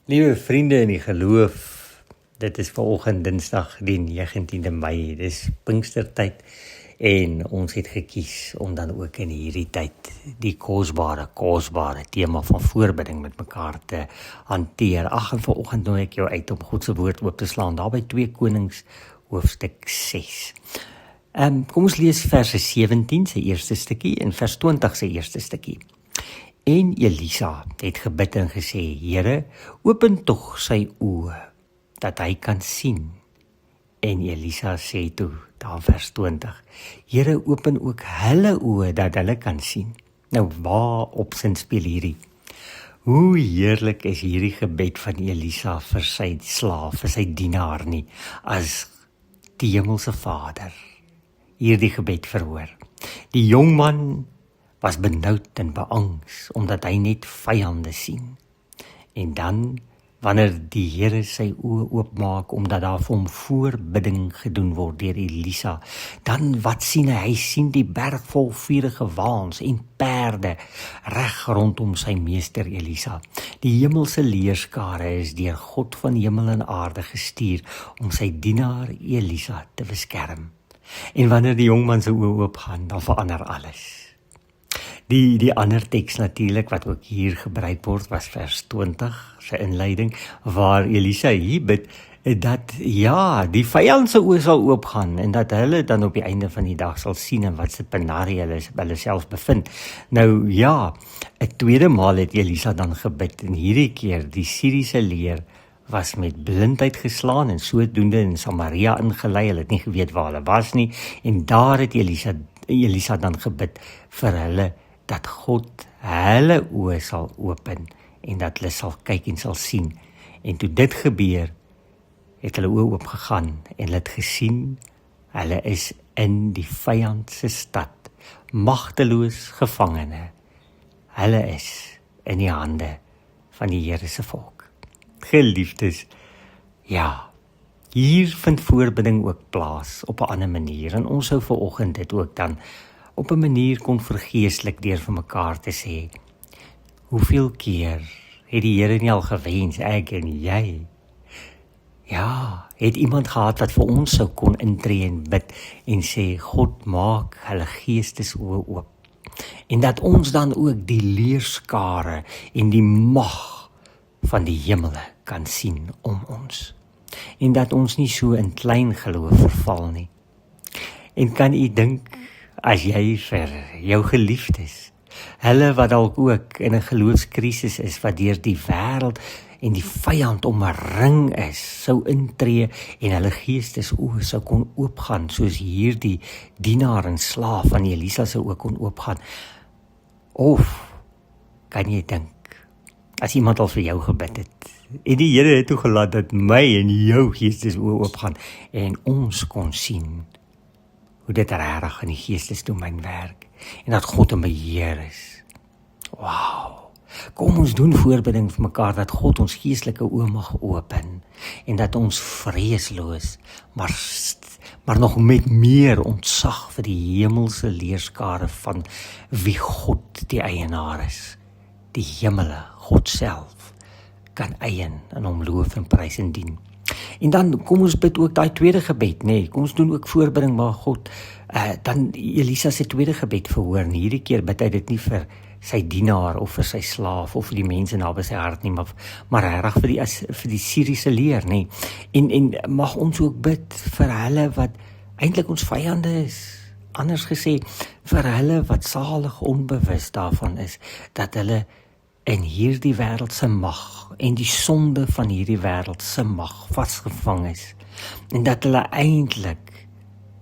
Liewe vriende in die geloof, dit is vanoggend Dinsdag die 19de Mei, dis Pinkstertyd en ons het gekies om dan ook in hierdie tyd die kosbare tema van voorbidding met mekaar te hanteer. En vanoggend nooi ek jou uit om God se woord oop te slaan, daar by 2 Konings hoofstuk 6. Kom ons lees verse 17 se eerste stukkie en vers 20 se eerste stukkie. En Elisa het gebid en gesê, Here, open tog sy oë, dat hy kan sien. En Elisa sê toe, daar vers 20, Here, open ook hulle oë, dat hulle kan sien. Nou, waar op sin speel hierdie? Hoe heerlik is hierdie gebed van Elisa vir sy slaaf, vir sy dienaar nie, as die hemelse Vader hierdie gebed verhoor. Die jongman was benoud en beangs, omdat hy net vyande sien. En dan, wanneer die Here sy oë oopmaak, omdat daar vir hom voorbidding gedoen word deur Elisa, dan wat sien hy? Hy sien die berg vol vurige waans en perde reg rondom sy meester Elisa. Die hemelse leerskare is deur God van hemel en aarde gestuur om sy dienaar Elisa te beskerm. En wanneer die jongman se oë oopgaan, dan verander alles. Die ander teks natuurlik wat ook hier gebruik word was vers 20 sy inleiding waar Elisa hier bid dat die vyand se oë sal oopgaan en dat hulle dan op die einde van die dag sal sien en wat se penarie hulle self bevind. Nou 'n tweede maal het Elisa dan gebid en hierdie keer die Syriese leer was met blindheid geslaan en sodoende in Samaria ingelei. Hulle het nie geweet waar hulle was nie en daar het Elisa dan gebid vir hulle dat God hulle oë sal open en dat hulle sal kyk en sal sien. En toe dit gebeur, het hulle oë oopgegaan en hulle het gesien, hulle is in die vyand se stad, magteloos gevangene. Hulle is in die hande van die Here se volk. Geliefdes, hier vind voorbidding ook plaas op 'n ander manier en ons sou vanoggend dit ook dan op 'n manier kon vergeestelik deur vir mekaar te sê, hoeveel keer het die Here nie al gewens, ek en jy? Het iemand gehad wat vir ons sou kon intree en bid en sê, God maak hulle geestesoë oop. En dat ons dan ook die leerskare en die mag van die hemele kan sien om ons. En dat ons nie so in klein geloof verval nie. En kan u dink, as jy vir jou geliefdes, hulle wat dalk ook in 'n geloofskrisis is, wat deur die wêreld en die vyand omring is, sou intree en hulle geestesoë sou kon oopgaan, soos hierdie dienaar en slaaf van Elisa sou ook kon oopgaan. Of, kan jy dink, as iemand al vir jou gebid het, en die Here het toegelaat dat my en jou geestesoë oopgaan, en ons kon sien, hoe dit regtig in die geestesdomein werk, en dat God in beheer is. Kom ons doen voorbidding vir mekaar, dat God ons geestelike oë mag open, en dat ons vreesloos, maar nog met meer ontzag vir die hemelse leerskare van wie God die eienaar is, die hemele, God self, kan eien en hom loof en prys en dien. En dan kom ons bid ook daai tweede gebed, kom ons doen ook voorbidding, maar God, dan Elisa se tweede gebed verhoor, en hierdie keer bid hy dit nie vir sy dienaar of vir sy slaaf of vir die mense naby sy hart nie, maar regtig vir die Syriese leer, En mag ons ook bid vir hulle wat eintlik ons vyande is. Anders gesê, vir hulle wat salig onbewus daarvan is, dat hulle in hierdie wêreld se mag en die sonde van hierdie wêreld se mag vasgevang is. En dat hulle eintlik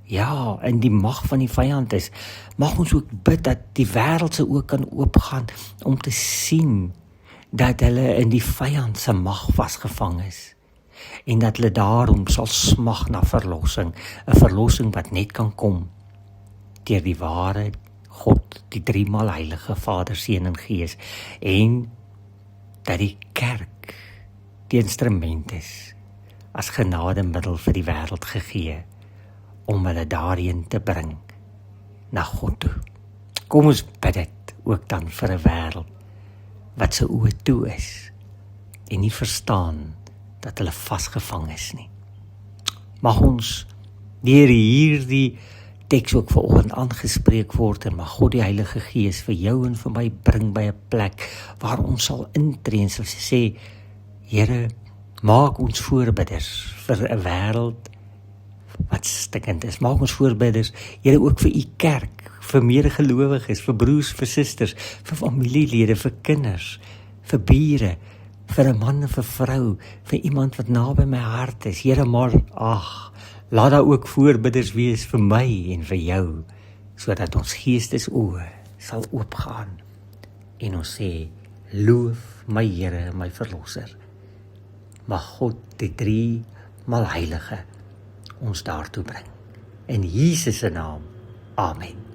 in die mag van die vyand is. Mag ons ook bid dat die wêreld se oë kan oopgaan om te sien dat hulle in die vyand se mag vasgevang is. En dat hulle daarom sal smag na verlossing, 'n verlossing wat net kan kom deur die ware God, die driemaal heilige Vader, Seun en Gees, en dat die kerk die instrument is as genademiddel vir die wêreld gegee om hulle daarheen te bring na God toe. Kom ons bid dit ook dan vir 'n wêreld wat se oë toe is en nie verstaan dat hulle vasgevang is nie. Mag ons deur hierdie teks ook vanoggend aangespreek word en mag God die Heilige Gees vir jou en vir my bring by 'n plek waar ons sal intree en sal sê, Here, maak ons voorbidders vir 'n wêreld wat stikkend is. Maak ons voorbidders, Here, ook vir u kerk, vir medegelowiges, vir broers, vir susters, vir familielede, vir kinders, vir bure, vir 'n man en vir 'n vrou, vir iemand wat naby my hart is. Here, maar laat daar ook voorbidders wees vir my en vir jou, sodat ons geestesoë sal oopgaan en ons sê, loof my Here, my verlosser. Mag God die 3 maal heilige ons daartoe bring. In Jesus se naam. Amen.